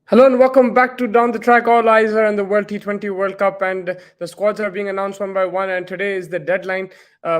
Hello and welcome back to Down the Track. All eyes are on the World T20 World Cup, and the squads are being announced one by one. And today is the deadline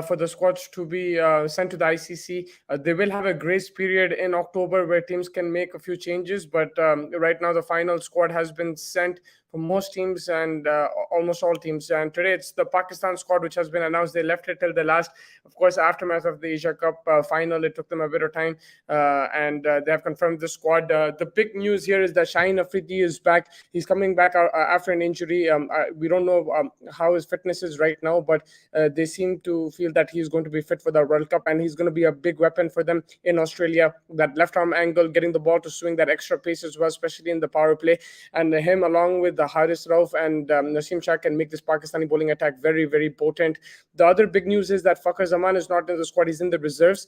for the squads to be sent to the ICC. They will have a grace period in October where teams can make a few changes, but right now the final squad has been sent for most teams and almost all teams. And today it's the Pakistan squad which has been announced. They left it till the last, of course, aftermath of the Asia Cup final. It took them a bit of time, and they have confirmed the squad. The big news here is that Shaheen Afridi is back. He's coming back after an injury. We don't know how his fitness is right now, but they seem to feel that he's going to be fit for the World Cup, and he's going to be a big weapon for them in Australia. That left arm angle, getting the ball to swing, that extra pace as well, especially in the power play. And him, along with the Haris Rauf and Naseem Shah, can make this Pakistani bowling attack very, very potent. The other big news is that Fakhar Zaman is not in the squad. He's in the reserves,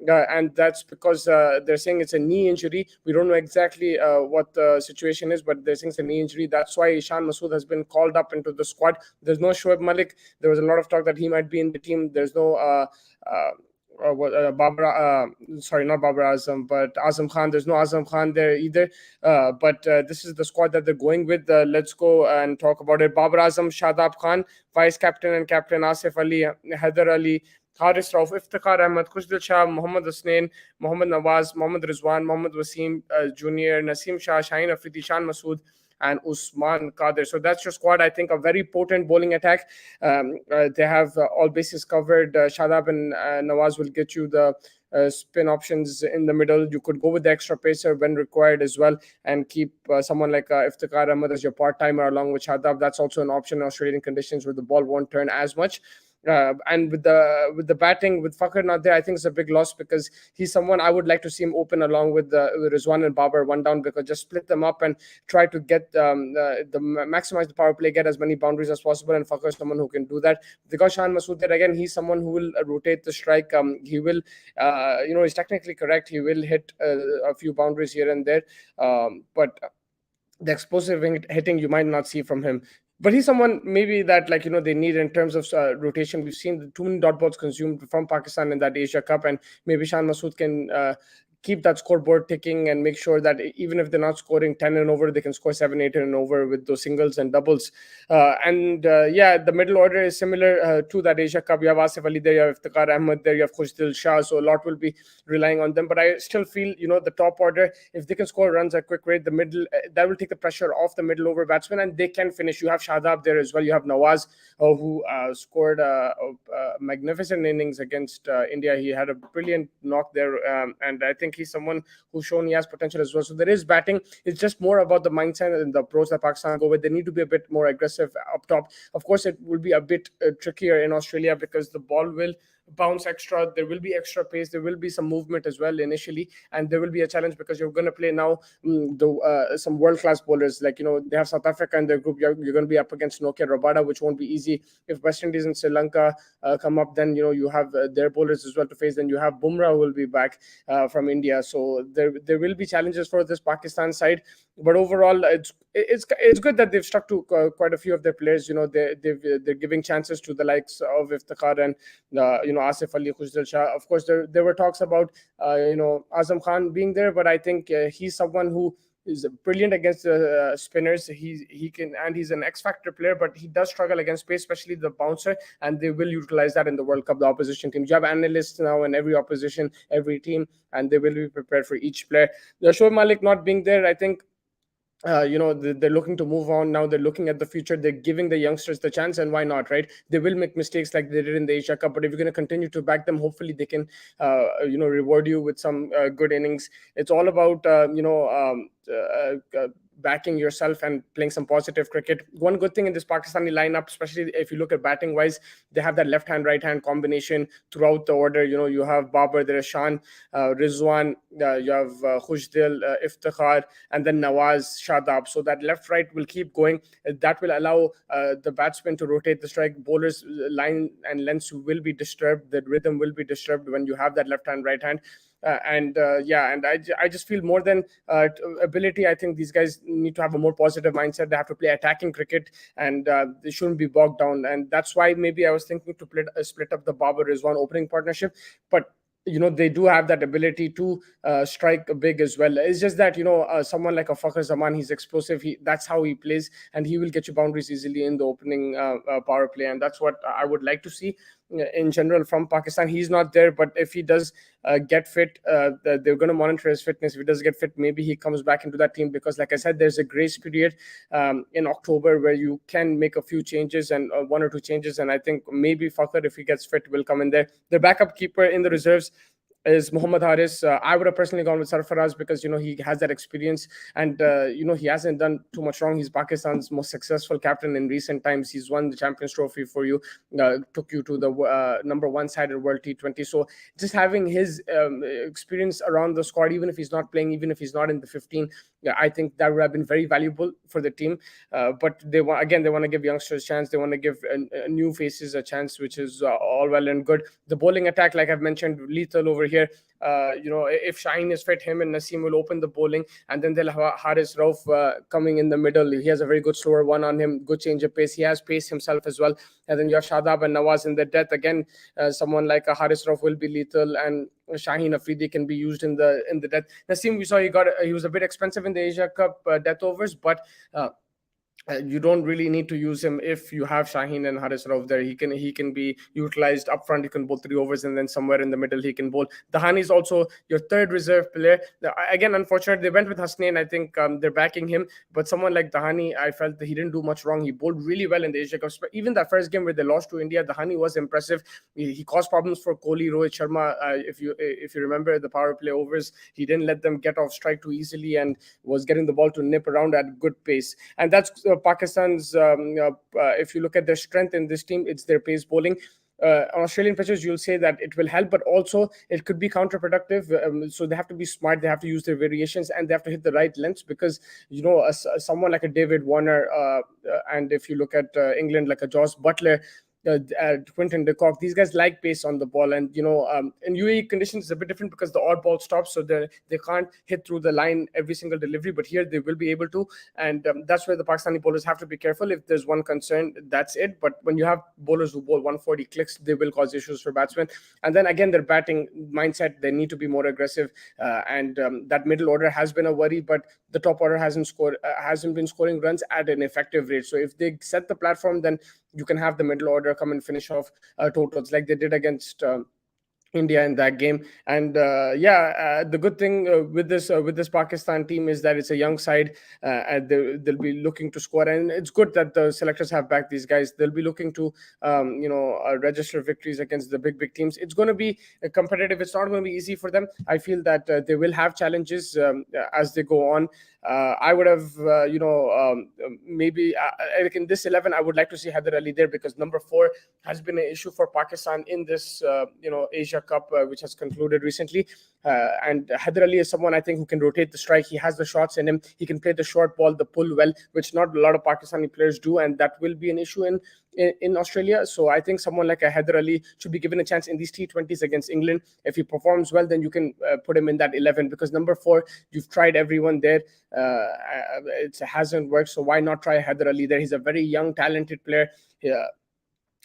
and that's because they're saying it's a knee injury. We don't know exactly what the situation is, but they're saying it's a knee injury. That's why Ishan Masood has been called up into the squad. There's no Shoaib Malik. There was a lot of talk that he might be in the team. There's no sorry, not Babar Azam, but Azam Khan. There's no Azam Khan there either. But this is the squad that they're going with. Let's go and talk about it. Babar Azam, Shadab Khan, vice captain and captain Asif Ali, Haider Ali, Haris Rauf, Iftikhar Ahmed, Khushdil Shah, Mohammad Husnain, Mohammad Nawaz, Mohammad Rizwan, Mohammad Wasim Jr., Naseem Shah, Shaheen Afridi, Shan Masood, and Usman Qadir. So that's your squad. I think a very potent bowling attack. They have all bases covered. Shadab and Nawaz will get you the spin options in the middle. You could go with the extra pacer when required as well, and keep someone like Iftikhar Ahmed as your part-timer along with Shadab. That's also an option in Australian conditions where the ball won't turn as much. And with the batting, with Fakhar not there, I think it's a big loss because he's someone I would like to see him open along with Rizwan and Babar one down, because just split them up and try to get maximize the power play, get as many boundaries as possible. And Fakhar is someone who can do that. Because Shan Masood there again, he's someone who will rotate the strike. He will, he's technically correct. He will hit a few boundaries here and there, but the explosive hitting you might not see from him. But he's someone maybe that they need in terms of rotation. We've seen the too many dot balls consumed from Pakistan in that Asia Cup, and maybe Shan Masood can keep that scoreboard ticking and make sure that even if they're not scoring 10 and over, they can score 7, 8 and over with those singles and doubles. The middle order is similar to that Asia Cup. You have Asif Ali there, you have Iftikhar Ahmed there, you have Khushdil Shah, so a lot will be relying on them. But I still feel, the top order, if they can score runs at quick rate, the middle, that will take the pressure off the middle over batsmen, and they can finish. You have Shadab there as well. You have Nawaz, who scored a magnificent innings against India. He had a brilliant knock there, and I think he's someone who's shown he has potential as well. So there is batting. It's just more about the mindset and the approach that Pakistan go with. They need to be a bit more aggressive up top. Of course, it will be a bit trickier in Australia because the ball will bounce extra. There will be extra pace. There will be some movement as well initially, and there will be a challenge because you're going to play now some world-class bowlers. Like, they have South Africa in their group. You're going to be up against Nokia Rabada, which won't be easy. If West Indies and Sri Lanka come up, then you have their bowlers as well to face. Then you have Bumrah, who will be back from India. So there will be challenges for this Pakistan side. But overall, it's good that they've stuck to quite a few of their players. They're giving chances to the likes of Iftikhar and Asif Ali, Khushdil Shah. Of course, there were talks about Azam Khan being there, but I think he's someone who is brilliant against spinners. He's an X-factor player, but he does struggle against pace, especially the bouncer, and they will utilize that in the World Cup, the opposition teams. You have analysts now in every opposition, every team, and they will be prepared for each player. The Shoaib Malik not being there, I think they're looking to move on now. They're looking at the future. They're giving the youngsters the chance, and why not, right? They will make mistakes like they did in the Asia Cup, but if you're going to continue to back them, hopefully they can reward you with some good innings. It's all about backing yourself and playing some positive cricket. One good thing in this Pakistani lineup, especially if you look at batting wise, they have that left hand right hand combination throughout the order. You have Babar, there is Shan, Rizwan, you have Khushdil, Iftikhar, and then Nawaz, Shadab. So that left right will keep going. That will allow the batsmen to rotate the strike. Bowlers line and lengths will be disturbed. The rhythm will be disturbed when you have that left hand right hand. And I just feel more than ability, I think these guys need to have a more positive mindset. They have to play attacking cricket, and they shouldn't be bogged down. And that's why maybe I was thinking to split up the Babar Rizwan opening partnership. But they do have that ability to strike big as well. It's just that someone like a Fakhar Zaman, he's explosive. That's how he plays, and he will get you boundaries easily in the opening power play, and that's what I would like to see in general from Pakistan. He's not there, but if he does get fit, they're going to monitor his fitness. If he does get fit, maybe he comes back into that team, because like I said, there's a grace period in October where you can make a few changes, and one or two changes, and I think maybe Fakhar, if he gets fit, will come in there. The backup keeper in the reserves is Muhammad Haris. I would have personally gone with Sarfaraz, because he has that experience, and he hasn't done too much wrong. He's Pakistan's most successful captain in recent times. He's won the Champions Trophy for you, took you to the number one side at World T20. So just having his experience around the squad, even if he's not playing, even if he's not in the 15, yeah, I think that would have been very valuable for the team. But they want to give youngsters a chance. They want to give new faces a chance, which is all well and good. The bowling attack, like I've mentioned, lethal over here. If Shaheen is fit, him and Naseem will open the bowling, and then they'll have Haris Rauf coming in the middle. He has a very good slower one on him, good change of pace. He has pace himself as well. And then you have Shadab and Nawaz in the death. Again, someone like a Haris Rauf will be lethal, and Shaheen Afridi can be used in the death. Naseem, we saw he was a bit expensive in the Asia Cup death overs, but you don't really need to use him if you have Shaheen and Haris Rauf there. He can be utilized up front. You can bowl 3 overs, and then somewhere in the middle he can bowl. Dahani is also your third reserve player. Again, unfortunately, they went with Hasnain. I think they're backing him, but someone like Dahani, I felt that he didn't do much wrong. He bowled really well in the Asia Cup. Even that first game where they lost to India, Dahani was impressive. He caused problems for Kohli, Rohit Sharma. If you remember the power play overs, he didn't let them get off strike too easily, and was getting the ball to nip around at good pace. And that's Pakistan's, if you look at their strength in this team, it's their pace bowling. On Australian pitches, you'll say that it will help, but also it could be counterproductive. So they have to be smart. They have to use their variations, and they have to hit the right lengths, because someone like a David Warner, and if you look at England, like a Joss Butler, Quinton de Kock, these guys like pace on the ball. And in UAE conditions it's a bit different, because the odd ball stops, so they can't hit through the line every single delivery, but here they will be able to. And that's where the Pakistani bowlers have to be careful. If there's one concern, that's it. But when you have bowlers who bowl 140 clicks, they will cause issues for batsmen. And then again, their batting mindset, they need to be more aggressive, and that middle order has been a worry, but the top order hasn't been scoring runs at an effective rate. So if they set the platform, then you can have the middle order come and finish off totals like they did against India in that game. And the good thing with this Pakistan team is that it's a young side, and they'll be looking to score, and it's good that the selectors have backed these guys. They'll be looking to register victories against the big teams. It's going to be competitive. It's not going to be easy for them. I feel that they will have challenges as they go on. I would have, maybe like in this 11, I would like to see Haider Ali there, because number 4 has been an issue for Pakistan in this, Asia Cup, which has concluded recently. And Haider Ali is someone I think who can rotate the strike. He has the shots in him. He can play the short ball, the pull well, which not a lot of Pakistani players do, and that will be an issue in Australia. So I think someone like a Haider Ali should be given a chance in these T20s against England. If he performs well, then you can put him in that 11, because number 4, you've tried everyone there. It hasn't worked, so why not try Haider Ali there? He's a very young, talented player. Yeah,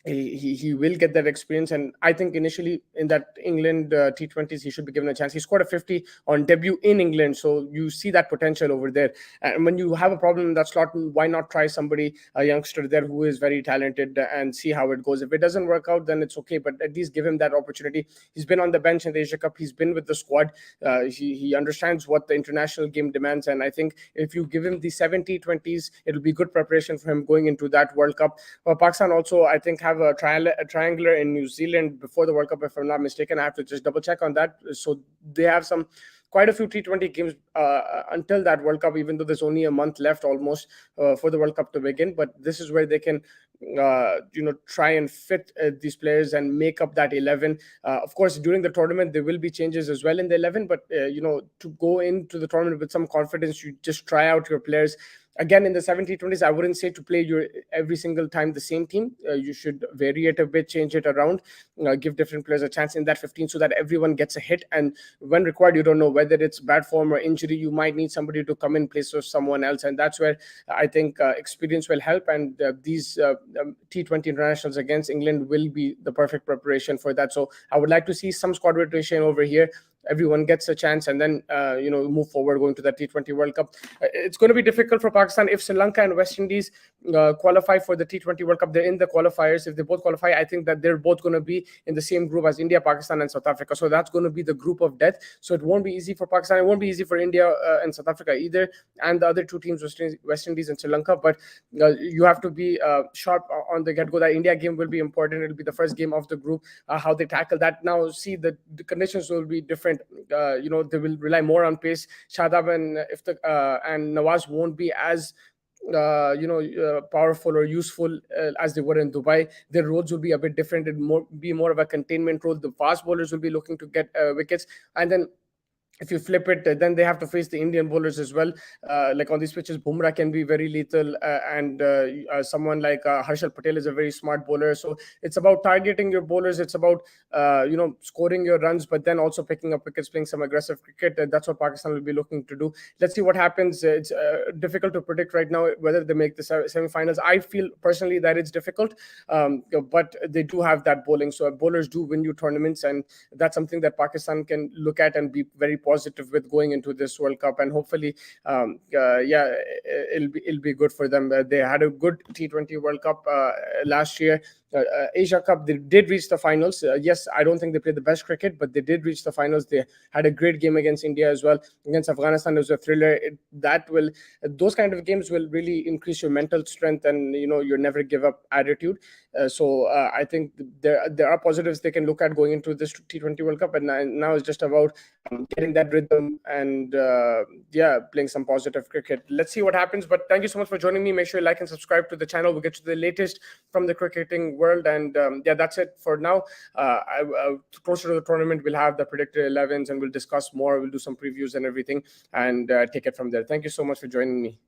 he will get that experience, and I think initially in that England T20s he should be given a chance. He scored a 50 on debut in England, so you see that potential over there. And when you have a problem in that slot, why not try a youngster there who is very talented, and see how it goes? If it doesn't work out, then it's okay, but at least give him that opportunity. He's been on the bench in the Asia Cup. He's been with the squad. He understands what the international game demands, and I think if you give him the 70-20s, it'll be good preparation for him going into that World Cup. Pakistan also, I think, have a triangular in New Zealand before the World Cup, if I'm not mistaken. I have to just double check on that. So they have quite a few T20 games until that World Cup, even though there's only a month left almost for the World Cup to begin. But this is where they can try and fit these players and make up that 11. Of course, during the tournament there will be changes as well in the 11, but to go into the tournament with some confidence, you just try out your players. Again, in the 70-20s, I wouldn't say to play your every single time the same team. You should vary it a bit, change it around, give different players a chance in that 15, so that everyone gets a hit. And when required, you don't know whether it's bad form or injury, you might need somebody to come in place of someone else. And that's where I think experience will help. And these T20 internationals against England will be the perfect preparation for that. So I would like to see some squad rotation over here. Everyone gets a chance, and then move forward going to the T20 World Cup. It's going to be difficult for Pakistan if Sri Lanka and West Indies qualify for the T20 World Cup. They're in the qualifiers. If they both qualify, I think that they're both going to be in the same group as India, Pakistan, and South Africa. So that's going to be the group of death. So it won't be easy for Pakistan. It won't be easy for India and South Africa either, and the other two teams, West Indies and Sri Lanka. But you have to be sharp on the get-go. That India game will be important. It'll be the first game of the group. How they tackle that. Now, see, the conditions will be different. They will rely more on pace. Shadab and Nawaz won't be as powerful or useful as they were in Dubai. Their roles will be a bit different. It be more of a containment role. The fast bowlers will be looking to get wickets, and then if you flip it, then they have to face the Indian bowlers as well. Like on these pitches, Bumrah can be very lethal, and someone like Harshal Patel is a very smart bowler. So it's about targeting your bowlers. It's about scoring your runs, but then also picking up wickets, playing some aggressive cricket. That's what Pakistan will be looking to do. Let's see what happens. It's difficult to predict right now whether they make the semi-finals. I feel personally that it's difficult, but they do have that bowling. So bowlers do win you tournaments, and that's something that Pakistan can look at and be very positive with going into this World Cup, and hopefully it'll be good for them. They had a good T20 World Cup last year. Asia Cup, they did reach the finals. Yes, I don't think they played the best cricket, but they did reach the finals. They had a great game against India as well. Against Afghanistan, it was a thriller. Those kind of games will really increase your mental strength and your never give up attitude. So I think there are positives they can look at going into this T20 World Cup, and now it's just about getting that rhythm and playing some positive cricket. Let's see what happens. But thank you so much for joining me. Make sure you like and subscribe to the channel. We'll get to the latest from the cricketing world, and that's it for now. Closer to the tournament, we'll have the predicted 11s, and we'll discuss more. We'll do some previews and everything, and take it from there. Thank you so much for joining me.